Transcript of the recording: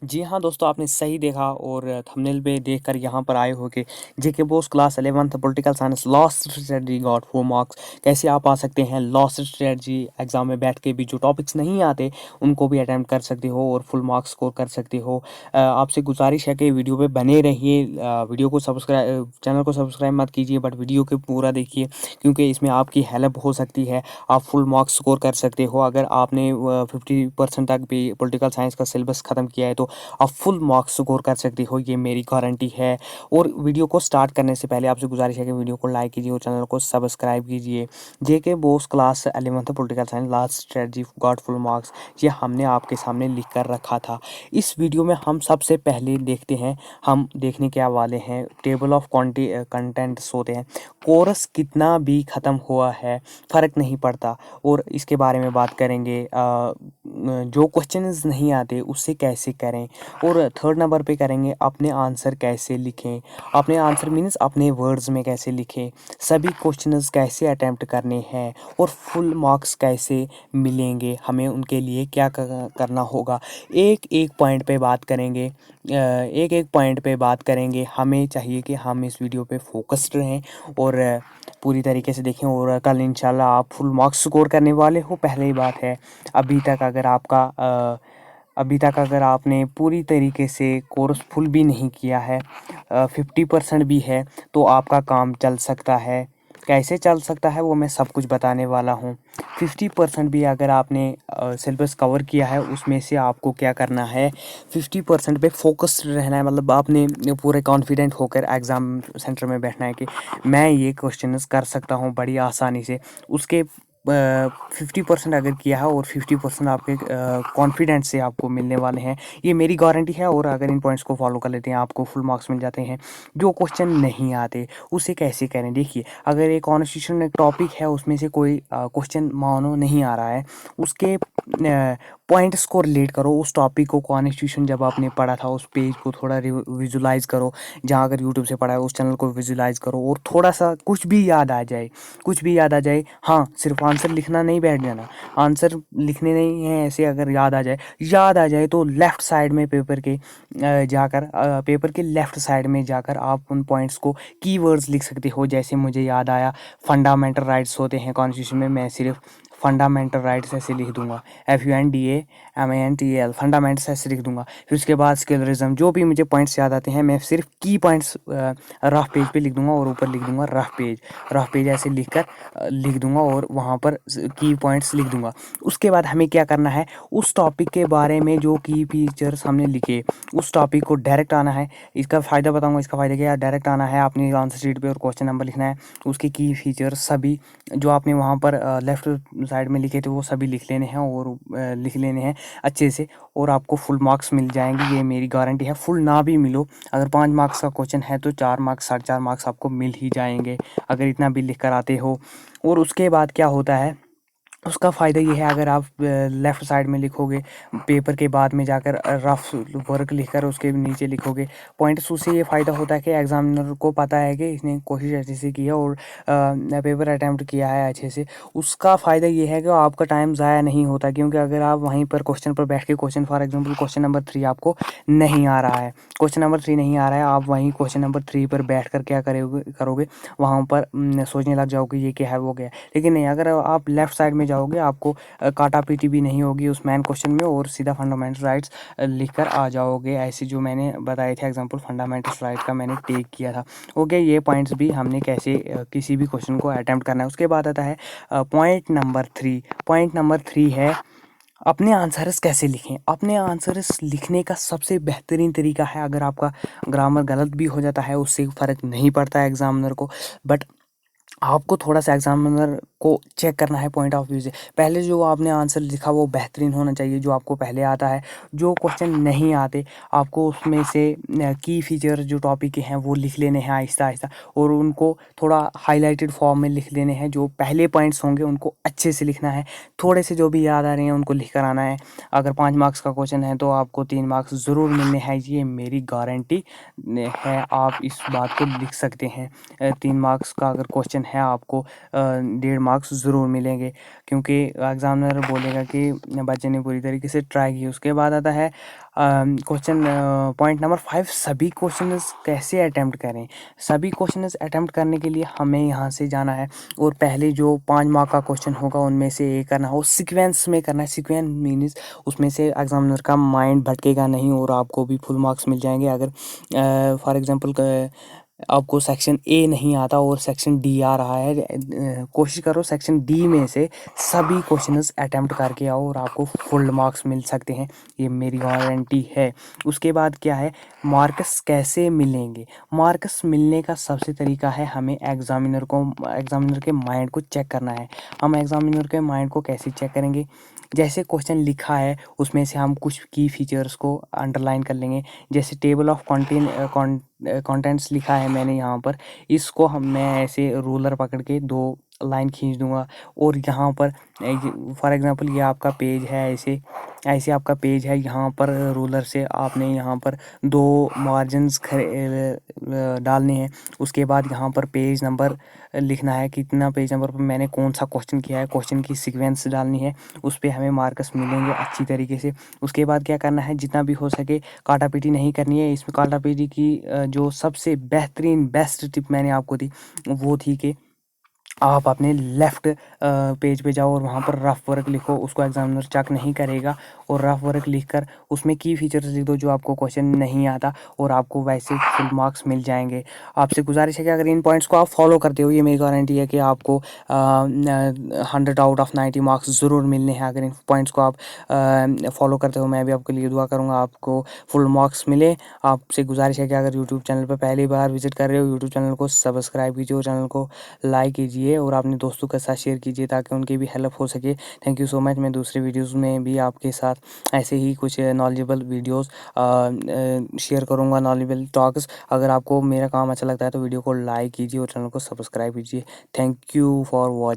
जी हाँ दोस्तों, आपने सही देखा और थंबनेल पे देखकर यहाँ पर आए हो कि JK BOSE class 11th political science lost strategy got 4 marks. कैसे आप आ सकते हैं लॉस्ट स्ट्रेटजी एग्जाम में बैठ के भी, जो टॉपिक्स नहीं आते उनको भी अटैम्प्ट कर सकते हो और फुल मार्क्स स्कोर कर सकते हो। आपसे गुजारिश है कि वीडियो पे बने रहिए। वीडियो को सब्सक्राइब, चैनल को सब्सक्राइब मत कीजिए बट वीडियो को पूरा देखिए, क्योंकि इसमें आपकी हेल्प हो सकती है। आप फुल मार्क्स स्कोर कर सकते हो। अगर आपने 50% तक भी पॉलिटिकल साइंस का सिलेबस ख़त्म किया है तो आप फुल मार्क्स स्कोर कर सकते हो, ये मेरी गारंटी है। और वीडियो को स्टार्ट करने से पहले आपसे गुजारिश है कि वीडियो को लाइक कीजिए और चैनल को सब्सक्राइब कीजिए। JK BOSE class 11th political science last strategy got full marks, ये हमने आपके सामने लिख कर रखा था। इस वीडियो में हम सबसे पहले देखते हैं, हम देखने क्या वाले हैं, टेबल ऑफ कंटेंट्स होते हैं। कोरस कितना भी ख़त्म हुआ है फ़र्क नहीं पड़ता, और इसके बारे में बात करेंगे। जो क्वेश्चंस नहीं आते उससे कैसे करें, और थर्ड नंबर पे करेंगे अपने आंसर कैसे लिखें। अपने आंसर मीन्स अपने वर्ड्स में कैसे लिखें, सभी क्वेश्चंस कैसे अटेम्प्ट करने हैं, और फुल मार्क्स कैसे मिलेंगे, हमें उनके लिए क्या करना होगा। एक एक पॉइंट पे बात करेंगे। एक एक पॉइंट पे बात करेंगे। हमें चाहिए कि हम इस वीडियो पे फोकस्ड रहें और पूरी तरीके से देखें, और कल इंशाल्लाह आप फुल मार्क्स स्कोर करने वाले हो। पहले ही बात है, अभी तक अगर आपका अभी तक अगर आपने पूरी तरीके से कोर्स फुल भी नहीं किया है, 50% भी है, तो आपका काम चल सकता है। कैसे चल सकता है वो मैं सब कुछ बताने वाला हूँ। 50% भी अगर आपने सिलेबस कवर किया है, उसमें से आपको क्या करना है, 50% पे फोकस्ड रहना है। मतलब आपने पूरे कॉन्फिडेंट होकर एग्ज़ाम सेंटर में बैठना है कि मैं ये क्वेश्चंस कर सकता हूँ बड़ी आसानी से। उसके 50% अगर किया है और 50% आपके कॉन्फिडेंस से आपको मिलने वाले हैं, ये मेरी गारंटी है। और अगर इन पॉइंट्स को फॉलो कर लेते हैं आपको फुल मार्क्स मिल जाते हैं। जो क्वेश्चन नहीं आते उसे कैसे करें, देखिए अगर एक कॉन्स्टिट्यूशन एक टॉपिक है, उसमें से कोई क्वेश्चन मानो नहीं आ रहा है, उसके पॉइंट्स को रिलेट करो उस टॉपिक को। कॉन्स्टिट्यूशन जब आपने पढ़ा था उस पेज को थोड़ा विजुलाइज करो, जहाँ अगर यूट्यूब से पढ़ा है उस चैनल को विजुलाइज करो, और थोड़ा सा कुछ भी याद आ जाए, कुछ भी याद आ जाए। हाँ, सिर्फ आंसर लिखना नहीं बैठ जाना, आंसर लिखने नहीं है ऐसे। अगर याद आ जाए तो लेफ़्ट साइड में पेपर के जाकर पेपर के लेफ़्ट साइड में जाकर आप उन पॉइंट्स को कीवर्ड्स लिख सकते हो। जैसे मुझे याद आया, फंडामेंटल राइट्स होते हैं कॉन्स्टिट्यूशन में, मैं सिर्फ फंडामेंटल राइट्स ऐसे लिख दूंगा, FUNDAMENTAL फंडामेंट्स ऐसे लिख दूंगा। फिर उसके बाद स्केलरिज्म, जो भी मुझे पॉइंट्स याद आते हैं मैं सिर्फ की पॉइंट्स रफ पेज पे लिख दूंगा, और ऊपर लिख दूंगा रफ पेज ऐसे लिखकर लिख दूंगा, और वहाँ पर की पॉइंट्स लिख दूंगा। उसके बाद हमें क्या करना है, उस टॉपिक के बारे में जो की फीचर्स हमने लिखे, उस टॉपिक को डायरेक्ट आना है। इसका फ़ायदा बताऊंगा, इसका फ़ायदा क्या है, डायरेक्ट आना है, अपनी आंसर शीट पे और क्वेश्चन नंबर लिखना है। उसके की फीचर्स सभी जो आपने वहाँ पर लेफ़्ट साइड में लिखे थे वो सभी लिख लेने हैं, और लिख लेने हैं अच्छे से, और आपको फुल मार्क्स मिल जाएंगे, ये मेरी गारंटी है। फुल ना भी मिलो, अगर 5 मार्क्स का क्वेश्चन है तो 4 मार्क्स 4.5 मार्क्स आपको मिल ही जाएंगे, अगर इतना भी लिख कर आते हो। और उसके बाद क्या होता है, उसका फ़ायदा ये है, अगर आप लेफ़्ट साइड में लिखोगे, पेपर के बाद में जाकर रफ वर्क लिखकर उसके नीचे लिखोगे पॉइंट्स, उससे ये फ़ायदा होता है कि एग्ज़ामिनर को पता है कि इसने कोशिश अच्छे से की है और पेपर अटैम्प्ट किया है अच्छे से। उसका फ़ायदा ये है कि आपका टाइम ज़ाया नहीं होता, क्योंकि अगर आप वहीं पर क्वेश्चन पर बैठ के question for example question number 3 आपको नहीं आ रहा है, क्वेश्चन नंबर 3 नहीं आ रहा है, आप वहीं क्वेश्चन नंबर 3 पर बैठ कर क्या करोगे, वहाँ पर सोचने लग जाओगे ये क्या है वो क्या है। लेकिन नहीं, अगर आप लेफ़्ट साइड में जाओगे आपको काटा पीटी भी नहीं होगी उस मैन क्वेश्चन में, और सीधा फंडामेंटल राइट्स लिख कर आ जाओगे। ऐसे जो मैंने बताए थे एग्जांपल फंडामेंटल राइट का मैंने टेक किया था। ओके, ये पॉइंट्स भी हमने कैसे किसी भी क्वेश्चन को अटैम्प्ट करना है। उसके बाद आता है पॉइंट नंबर 3। पॉइंट नंबर 3 है अपने आंसर्स कैसे लिखें। अपने आंसर्स लिखने का सबसे बेहतरीन तरीका है, अगर आपका ग्रामर गलत भी हो जाता है उससे फ़र्क नहीं पड़ता है एग्जामिनर को, बट आपको थोड़ा-सा एग्ज़ामिनर को चेक करना है पॉइंट ऑफ व्यू से। पहले जो आपने आंसर लिखा वो बेहतरीन होना चाहिए, जो आपको पहले आता है। जो क्वेश्चन नहीं आते आपको उसमें से की फीचर जो टॉपिक के हैं वो लिख लेने हैं आहिस्ता-आहिस्ता, और उनको थोड़ा हाइलाइटेड फॉर्म में लिख लेने हैं। जो पहले पॉइंट्स होंगे उनको अच्छे से लिखना है, थोड़े से जो भी याद आ रहे हैं उनको लिख कर आना है। अगर 5 मार्क्स का क्वेश्चन है तो आपको 3 मार्क्स ज़रूर मिलने हैं, ये मेरी गारंटी है। आप इस बात को लिख सकते हैं। 3 मार्क्स का अगर क्वेश्चन है आपको 1.5 मार्क्स ज़रूर मिलेंगे, क्योंकि एग्ज़ामिनर बोलेगा कि बच्चे ने पूरी तरीके से ट्राई की। उसके बाद आता है क्वेश्चन पॉइंट नंबर 5, सभी क्वेश्चंस कैसे अटैम्प्ट करें। सभी क्वेश्चंस अटैम्प्ट करने के लिए हमें यहाँ से जाना है और पहले जो 5 मार्क का क्वेश्चन होगा उनमें से एक करना है, वो सीक्वेंस में करना है। सीक्वेंस मीन्स उसमें से एग्जामिनर का माइंड भटकेगा नहीं और आपको भी फुल मार्क्स मिल जाएंगे। अगर फॉर एग्जांपल आपको सेक्शन ए नहीं आता और सेक्शन डी आ रहा है, कोशिश करो सेक्शन डी में से सभी क्वेश्चंस अटैम्प्ट करके आओ और आपको फुल मार्क्स मिल सकते हैं, ये मेरी गारंटी है। उसके बाद क्या है, मार्क्स कैसे मिलेंगे। मार्क्स मिलने का सबसे तरीका है, हमें एग्जामिनर के माइंड को चेक करना है। हम एग्जामिनर के माइंड को कैसे चेक करेंगे, जैसे क्वेश्चन लिखा है उसमें से हम कुछ की फीचर्स को अंडरलाइन कर लेंगे। जैसे टेबल ऑफ कंटेंट्स लिखा है मैंने यहाँ पर, इसको मैं ऐसे रूलर पकड़ के 2 लाइन खींच दूंगा और यहाँ पर फॉर एग्जांपल ये आपका पेज है, ऐसे ऐसे आपका पेज है, यहाँ पर रूलर से आपने यहाँ पर 2 मार्जिन्स डालने हैं। उसके बाद यहाँ पर पेज नंबर लिखना है, कितना पेज नंबर पर मैंने कौन सा क्वेश्चन किया है, क्वेश्चन की सीक्वेंस डालनी है, उस पर हमें मार्क्स मिलेंगे अच्छी तरीके से। उसके बाद क्या करना है, जितना भी हो सके काटापीटी नहीं करनी है। इसमें काटापीटी की जो सबसे बेहतरीन बेस्ट टिप मैंने आपको दी वो थी कि आप अपने लेफ़्ट पेज पे जाओ और वहाँ पर रफ वर्क लिखो, उसको एग्जामिनर चेक नहीं करेगा। और रफ वर्क लिखकर उसमें की फीचर्स लिख दो जो आपको क्वेश्चन नहीं आता और आपको वैसे फुल मार्क्स मिल जाएंगे। आपसे गुजारिश है कि अगर इन पॉइंट्स को आप फॉलो करते हो, ये मेरी गारंटी है कि आपको 100 आउट ऑफ 90 मार्क्स ज़रूर मिलने हैं। अगर इन पॉइंट्स को आप फॉलो करते हो, मैं भी आपके लिए दुआ करूँगा आपको फुल मार्क्स मिले। आपसे गुजारिश है कि अगर यूट्यूब चैनल पर पहली बार विजिट कर रहे हो, यूट्यूब चैनल को सब्सक्राइब कीजिए और चैनल को लाइक कीजिए और अपने दोस्तों के साथ शेयर कीजिए ताकि उनकी भी हेल्प हो सके। Thank you so much. मैं दूसरे वीडियोस में भी आपके साथ ऐसे ही कुछ नॉलेजेबल वीडियोस शेयर करूंगा, नॉलेजेबल टॉक्स। अगर आपको मेरा काम अच्छा लगता है तो वीडियो को लाइक कीजिए और चैनल को सब्सक्राइब कीजिए। Thank you for watching.